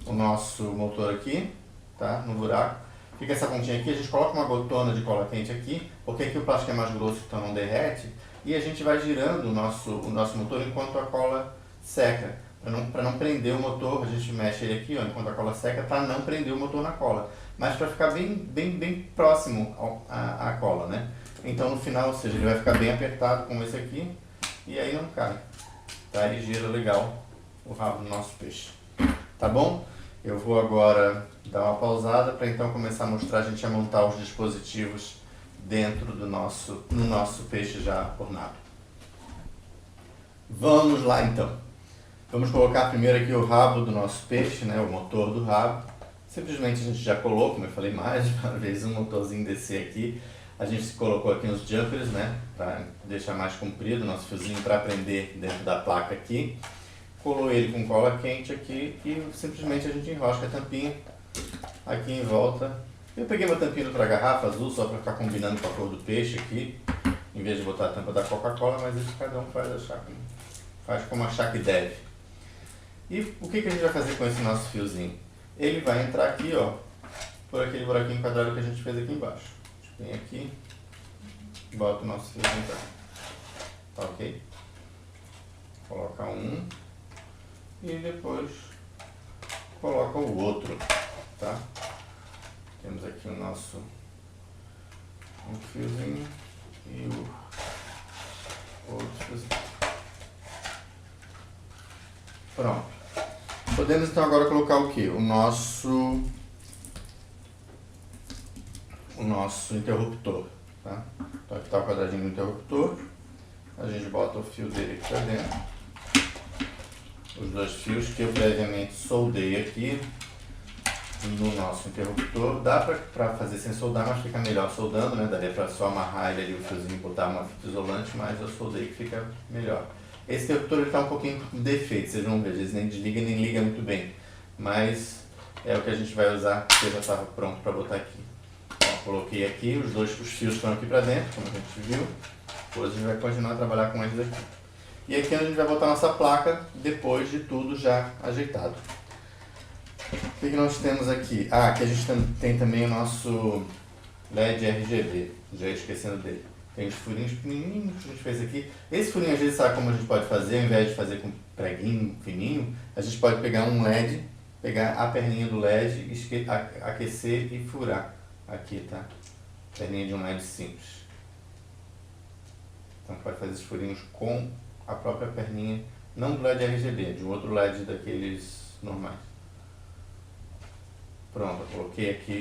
nosso motor aqui, tá, no buraco. Fica essa pontinha aqui, a gente coloca uma gotona de cola quente aqui, porque aqui o plástico é mais grosso, então não derrete. E a gente vai girando o nosso motor enquanto a cola seca. Para não prender o motor, a gente mexe ele aqui, ó, enquanto a cola seca, para não prender o motor na cola. Mas para ficar bem próximo à cola, né? Então no final, ou seja, ele vai ficar bem apertado como esse aqui, e aí não cai. Tá? E gira legal o rabo do nosso peixe. Tá bom? Eu vou agora dar uma pausada para então começar a mostrar a gente a montar os dispositivos dentro no nosso peixe já ornado. Vamos lá então. Vamos colocar primeiro aqui o rabo do nosso peixe, né, o motor do rabo. Simplesmente a gente já colocou, como eu falei mais de uma vez, um motorzinho descer aqui. A gente colocou aqui uns jumpers, né, para deixar mais comprido o nosso fiozinho para prender dentro da placa aqui. Colou ele com cola quente aqui e simplesmente a gente enrosca a tampinha aqui em volta. Eu peguei uma tampinha de outra garrafa azul só para ficar combinando com a cor do peixe aqui, em vez de botar a tampa da Coca-Cola, mas isso cada um faz como achar que deve. E o que a gente vai fazer com esse nosso fiozinho? Ele vai entrar aqui, ó, por aquele buraquinho quadrado que a gente fez aqui embaixo. A gente vem aqui, bota o nosso fiozinho pra cá. Tá ok? Coloca um e depois coloca o outro, tá? Temos aqui o nosso fiozinho e o outro fiozinho. Pronto. Podemos então agora colocar o que? O nosso interruptor, tá? Então aqui está o quadradinho do interruptor. A gente bota o fio dele aqui para dentro. os dois fios que eu previamente soldei aqui no nosso interruptor. Dá para fazer sem soldar, mas fica melhor soldando, né? Daria para só amarrar ele ali, o fiozinho, e botar uma fita isolante, mas eu soldei que fica melhor. Esse interruptor está um pouquinho com defeito, vocês vão ver, às vezes nem desliga nem liga muito bem, mas é o que a gente vai usar, porque já estava pronto para botar aqui. Ó, coloquei aqui, os fios estão aqui para dentro, como a gente viu. Depois a gente vai continuar a trabalhar com eles aqui. E aqui a gente vai botar nossa placa depois de tudo já ajeitado. O que nós temos aqui? Ah, aqui a gente tem também o nosso LED RGB, já esquecendo dele. Tem os furinhos pequenininhos que a gente fez aqui. Esse furinho, às vezes, sabe como a gente pode fazer? Ao invés de fazer com preguinho fininho, a gente pode pegar um LED, pegar a perninha do LED, aquecer e furar. Aqui, tá? Perninha de um LED simples. Então pode fazer esses furinhos com a própria perninha, não do LED RGB, de um outro LED daqueles normais. Pronto, eu coloquei aqui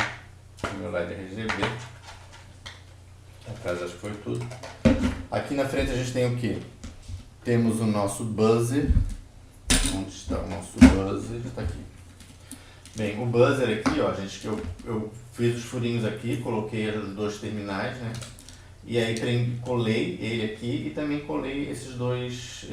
o meu LED RGB. Atrás acho que foi tudo. Aqui na frente a gente tem o que? Temos o nosso buzzer. Onde está o nosso buzzer? Está aqui. Bem, o buzzer aqui, ó, gente, que eu fiz os furinhos aqui, coloquei os dois terminais, né? E aí colei ele aqui e também colei esses dois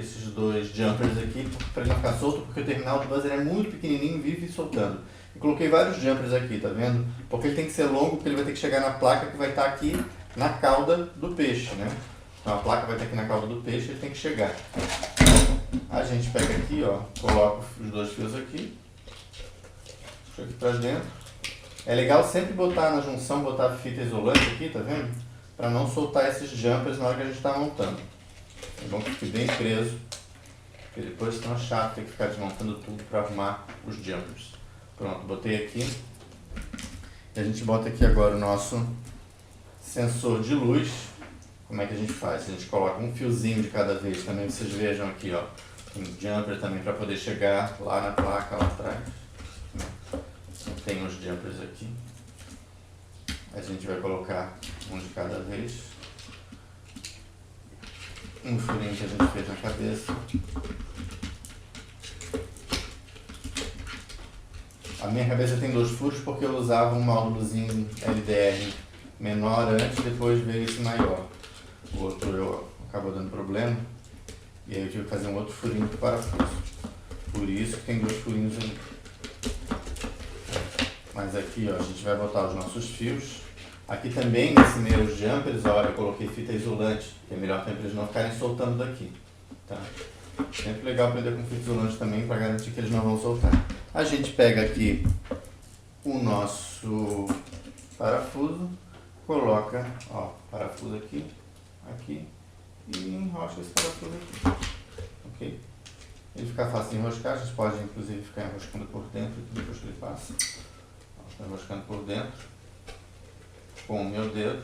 jumpers aqui para ele não ficar solto, porque o terminal do buzzer é muito pequenininho, vive soltando. E coloquei vários jumpers aqui, tá vendo? Porque ele tem que ser longo, porque ele vai ter que chegar na placa que vai estar aqui na cauda do peixe, né? Então a placa vai estar aqui na cauda do peixe, ele tem que chegar. A gente pega aqui, ó, coloca os dois fios aqui, puxa aqui pra dentro. É legal sempre botar na junção, botar a fita isolante aqui, tá vendo? Para não soltar esses jumpers na hora que a gente está montando. É bom que fique bem preso, porque depois senão é chato ter que ficar desmontando tudo para arrumar os jumpers. Pronto, botei aqui. E a gente bota aqui agora o nosso sensor de luz. Como é que a gente faz? A gente coloca um fiozinho de cada vez, também vocês vejam aqui, ó, um jumper também para poder chegar lá na placa, lá atrás. Tem os jumpers aqui. A gente vai colocar um de cada vez. Um furinho que a gente fez na cabeça. A minha cabeça tem 2 furos porque eu usava um módulozinho LDR menor antes, depois veio esse maior. O outro acabou dando problema e aí eu tive que fazer um outro furinho para o parafuso. Por isso que tem 2 furinhos ali. Mas aqui, ó, a gente vai botar os nossos fios. Aqui também, nesse meus jumpers, olha, eu coloquei fita isolante, que é melhor para eles não ficarem soltando daqui. Tá? Sempre legal prender com fita isolante também, para garantir que eles não vão soltar. A gente pega aqui o nosso parafuso, coloca, ó, parafuso aqui, aqui, e enrosca esse parafuso aqui. Ok? Ele fica fácil de enroscar, a gente pode inclusive ficar enroscando por dentro, depois que ele passa. Está enroscando por dentro com o meu dedo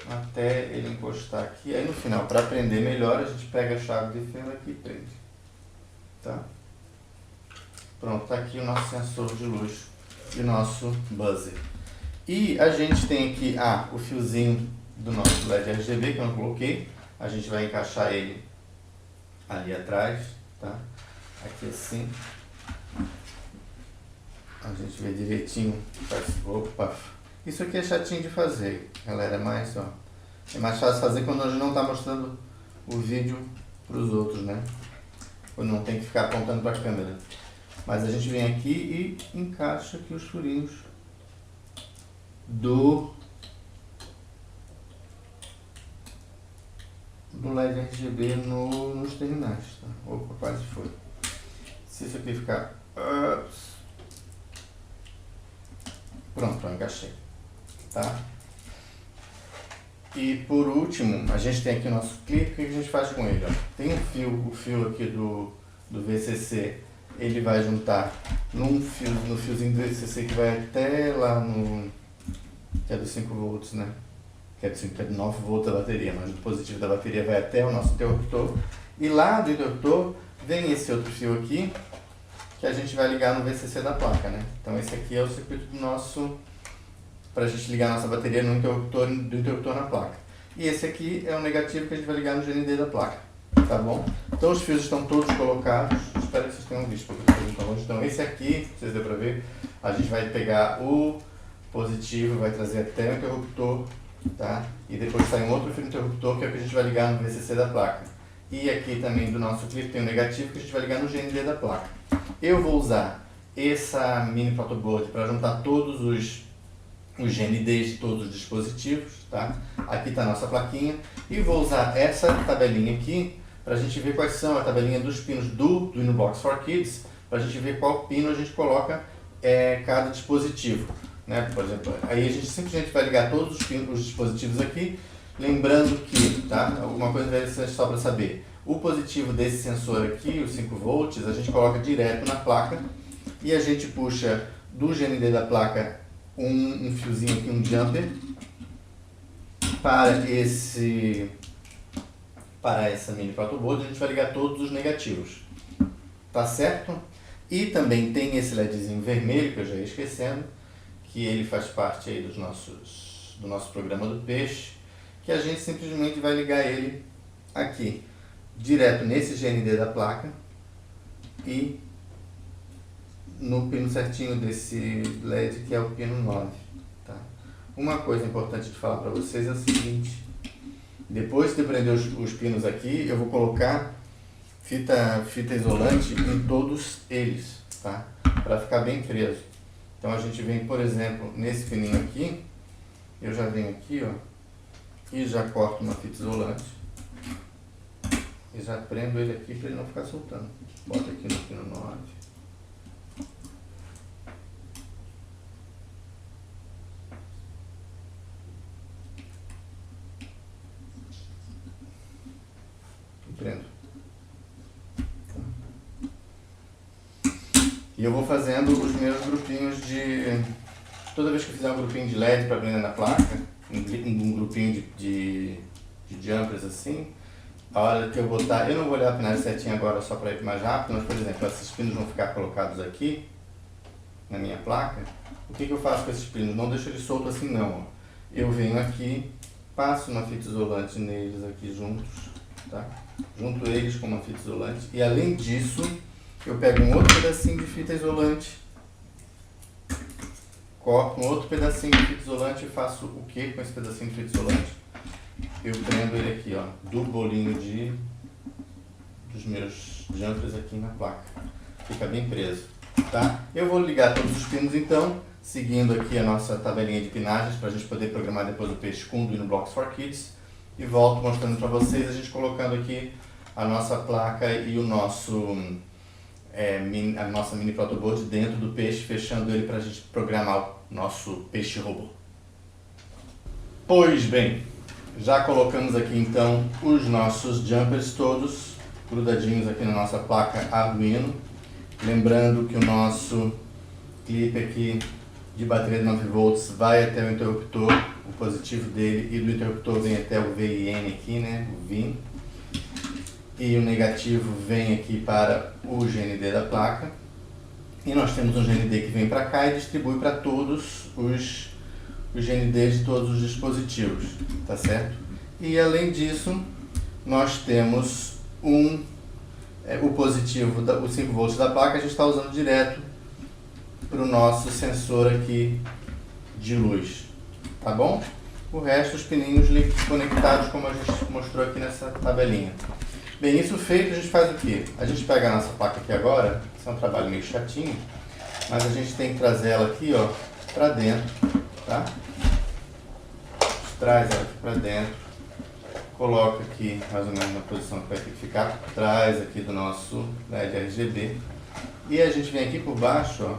até ele encostar aqui. Aí no final, para prender melhor, a gente pega a chave de fenda aqui e prende. Tá? Pronto, está aqui o nosso sensor de luz e o nosso buzzer. E a gente tem aqui o fiozinho do nosso LED RGB que eu não coloquei. A gente vai encaixar ele ali atrás, tá? Aqui assim. A gente vê direitinho. Opa! Isso aqui é chatinho de fazer, galera, mas ó, é mais fácil fazer quando a gente não está mostrando o vídeo para os outros, né? Quando não tem que ficar apontando para a câmera. Mas a gente vem aqui e encaixa aqui os furinhos do LED RGB nos terminais, tá? Opa, quase foi. Se isso aqui ficar... Pronto, eu encaixei. Tá? E por último, a gente tem aqui o nosso clipe. O que a gente faz com ele? Ó? Tem o fio aqui do VCC, ele vai juntar no fiozinho do VCC que vai até lá no... que é do 5 volts, né? Que é de 9 volts da bateria, mas o positivo da bateria vai até o nosso interruptor. E lá do interruptor vem esse outro fio aqui, que a gente vai ligar no VCC da placa, né? Então esse aqui é o circuito do nosso... para a gente ligar a nossa bateria no interruptor, do interruptor na placa. E esse aqui é o negativo que a gente vai ligar no GND da placa, tá bom? Então os fios estão todos colocados, espero que vocês tenham visto, porque eu estou longe. Então esse aqui, vocês deu para ver, a gente vai pegar o positivo, vai trazer até o interruptor, tá? E depois sai um outro fio interruptor, que é o que a gente vai ligar no VCC da placa. E aqui também do nosso clipe tem um negativo que a gente vai ligar no GND da placa. Eu vou usar essa mini protoboard para juntar todos os GNDs de todos os dispositivos, tá? Aqui está a nossa plaquinha. E vou usar essa tabelinha aqui para a gente ver quais são a tabelinha dos pinos do Arduino 4Kids, para a gente ver qual pino a gente coloca cada dispositivo, né? Por exemplo, aí a gente simplesmente vai ligar todos os dispositivos aqui, lembrando que, tá? Alguma coisa interessante só para saber, o positivo desse sensor aqui, os 5 volts, a gente coloca direto na placa e a gente puxa do GND da placa um fiozinho aqui, um jumper, para essa mini protoboard. A gente vai ligar todos os negativos, tá certo? E também tem esse LEDzinho vermelho, que eu já ia esquecendo, que ele faz parte aí do nosso programa do peixe, que a gente simplesmente vai ligar ele aqui, direto nesse GND da placa e no pino certinho desse LED, que é o pino 9. Tá? Uma coisa importante de falar para vocês é o seguinte: depois de prender os pinos aqui, eu vou colocar fita isolante em todos eles, tá? Para ficar bem preso. Então a gente vem, por exemplo, nesse pininho aqui, eu já venho aqui, ó, e já corto uma fita isolante e já prendo ele aqui para ele não ficar soltando. Bota aqui no pino 9. Prendo. E eu vou fazendo os meus grupinhos de... Toda vez que eu fizer um grupinho de LED para prender na placa, um grupinho de jumpers assim, a hora que eu botar, eu não vou olhar a pinagem certinha agora só para ir mais rápido, mas por exemplo, esses pinos vão ficar colocados aqui na minha placa. O que eu faço com esses pinos? Não deixo eles soltos assim não. Ó. Eu venho aqui, passo uma fita isolante neles aqui juntos, tá? Junto eles com uma fita isolante, e além disso eu pego um outro pedacinho de fita isolante, corto um outro pedacinho de fita isolante e faço o que com esse pedacinho de fita isolante? Eu prendo ele aqui, ó, do bolinho dos meus jumpers aqui na placa, fica bem preso, tá? Eu vou ligar todos os pinos então, seguindo aqui a nossa tabelinha de pinagens para a gente poder programar depois o peixe com o Arduino 4Kids. E volto mostrando para vocês, a gente colocando aqui a nossa placa e a nossa mini protoboard dentro do peixe, fechando ele para a gente programar o nosso peixe robô. Pois bem, já colocamos aqui então os nossos jumpers todos grudadinhos aqui na nossa placa Arduino. Lembrando que o nosso clipe aqui de bateria de 9 volts vai até o interruptor, o positivo dele, e do interruptor vem até o VIN aqui, né, o VIN, e o negativo vem aqui para o GND da placa, e nós temos um GND que vem para cá e distribui para todos os GNDs de todos os dispositivos, tá certo? E além disso, nós temos o positivo, os 5 volts da placa, a gente está usando direto para o nosso sensor aqui de luz, tá bom? O resto, os pininhos conectados, como a gente mostrou aqui nessa tabelinha. Bem, isso feito, a gente faz o quê? A gente pega a nossa placa aqui agora, isso é um trabalho meio chatinho, mas a gente tem que trazer ela aqui, ó, para dentro, tá? Traz ela aqui para dentro, coloca aqui mais ou menos na posição que vai ter que ficar por trás aqui do nosso LED RGB, e a gente vem aqui por baixo, ó,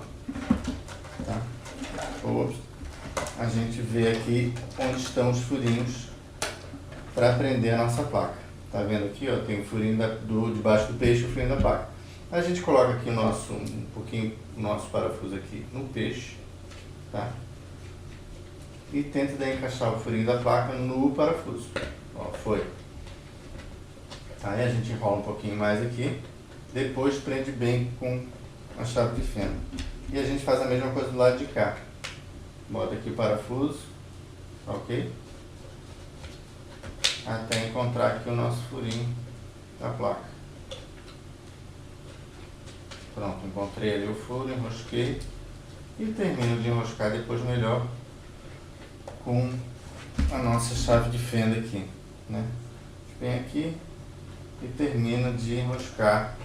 tá? A gente vê aqui onde estão os furinhos para prender a nossa placa. Tá vendo aqui, ó, tem o furinho debaixo do peixe e o furinho da placa. A gente coloca aqui o nosso parafuso aqui no peixe, tá? E tenta daí encaixar o furinho da placa no parafuso. Ó, foi. Aí a gente enrola um pouquinho mais aqui, depois prende bem com a chave de fenda. E a gente faz a mesma coisa do lado de cá. Bota aqui o parafuso, ok? Até encontrar aqui o nosso furinho da placa. Pronto, encontrei ali o furo, enrosquei e termino de enroscar depois melhor com a nossa chave de fenda aqui, né? Vem aqui e termino de enroscar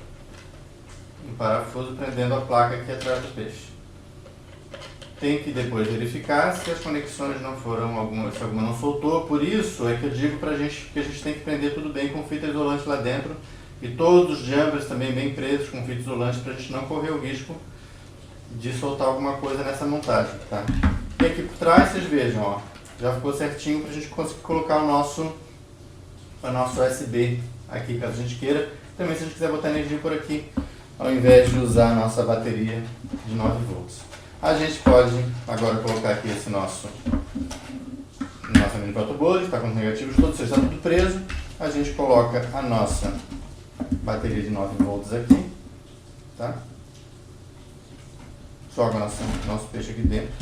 um parafuso prendendo a placa aqui atrás do peixe. Tem que depois verificar se as conexões não foram, se alguma não soltou, por isso é que eu digo pra gente que a gente tem que prender tudo bem com fita isolante lá dentro e todos os jumpers também bem presos com fita isolante pra gente não correr o risco de soltar alguma coisa nessa montagem, tá? E aqui por trás vocês vejam, ó, já ficou certinho pra gente conseguir colocar o nosso USB aqui, caso a gente queira. Também se a gente quiser botar energia por aqui, ao invés de usar a nossa bateria de 9 volts. A gente pode agora colocar aqui esse nosso mini protobolo, está com os negativos todos, está tudo preso. A gente coloca a nossa bateria de 9 volts aqui, tá? Joga nosso peixe aqui dentro.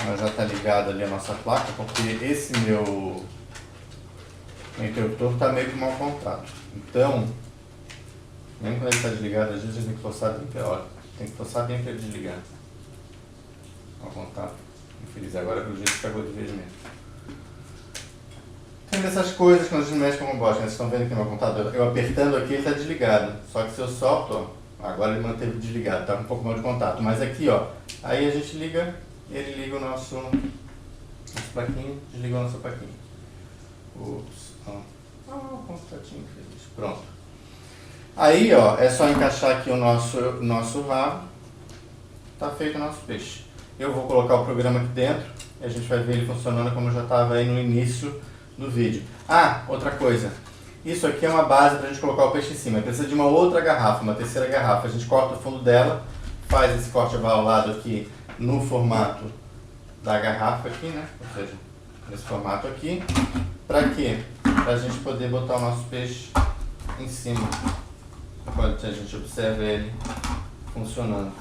Mas já está ligado ali a nossa placa, porque esse meu interruptor está meio que mal contato. Então, mesmo quando ele está desligado, às vezes a gente tem que forçar bem para ele desligar. Mal contato. Infeliz, agora pelo jeito cagou de vez mesmo. Tem dessas coisas quando a gente mexe com o robótica, vocês estão vendo aqui no meu contato? Eu apertando aqui ele está desligado. Só que se eu solto, ó, agora ele manteve desligado, está com um pouco mal de contato. Mas aqui, ó, aí a gente liga, ele liga o nosso plaquinho, desliga o nosso plaquinho. Ups, ó. Contatinho feliz. Pronto. Aí, ó, é só encaixar aqui o nosso rabo. Tá feito o nosso peixe. Eu vou colocar o programa aqui dentro e a gente vai ver ele funcionando como já estava aí no início do vídeo. Ah, outra coisa. Isso aqui é uma base para a gente colocar o peixe em cima. Precisa de uma outra garrafa, uma terceira garrafa. A gente corta o fundo dela, faz esse corte avalado aqui no formato da garrafa aqui, né? Ou seja, nesse formato aqui. Para quê? Para a gente poder botar o nosso peixe em cima. Enquanto a gente observa ele funcionando.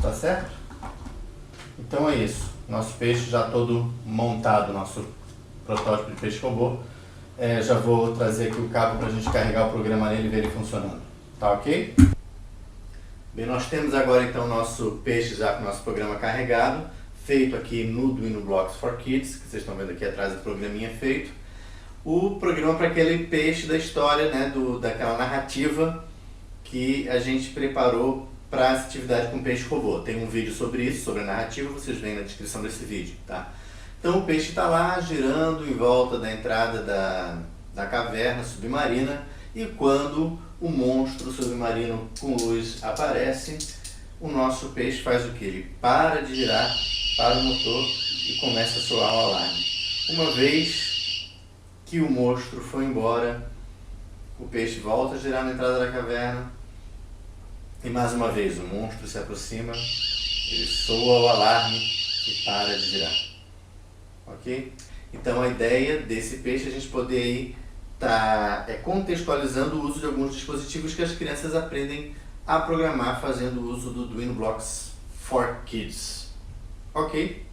Tá certo? Então é isso. Nosso peixe já todo montado, nosso protótipo de peixe robô. Já vou trazer aqui o cabo para a gente carregar o programa nele e ver ele funcionando. Tá ok? Bem, nós temos agora então o nosso peixe já com o nosso programa carregado, feito aqui no Arduino Blocks for Kids, que vocês estão vendo aqui atrás do programinha feito. O programa para aquele peixe da história, né, daquela narrativa que a gente preparou para essa atividade com peixe robô. Tem um vídeo sobre isso, sobre a narrativa, vocês veem na descrição desse vídeo, tá? Então o peixe está lá girando em volta da entrada da caverna submarina e quando o monstro submarino com luz aparece, o nosso peixe faz o que? Ele para de girar, para o motor e começa a soar o alarme. Uma vez que o monstro foi embora, o peixe volta a girar na entrada da caverna e mais uma vez o monstro se aproxima, ele soa o alarme e para de girar. Ok? Então a ideia desse peixe é a gente poder aí contextualizando o uso de alguns dispositivos que as crianças aprendem a programar fazendo o uso do Arduino Blocks for Kids. Ok?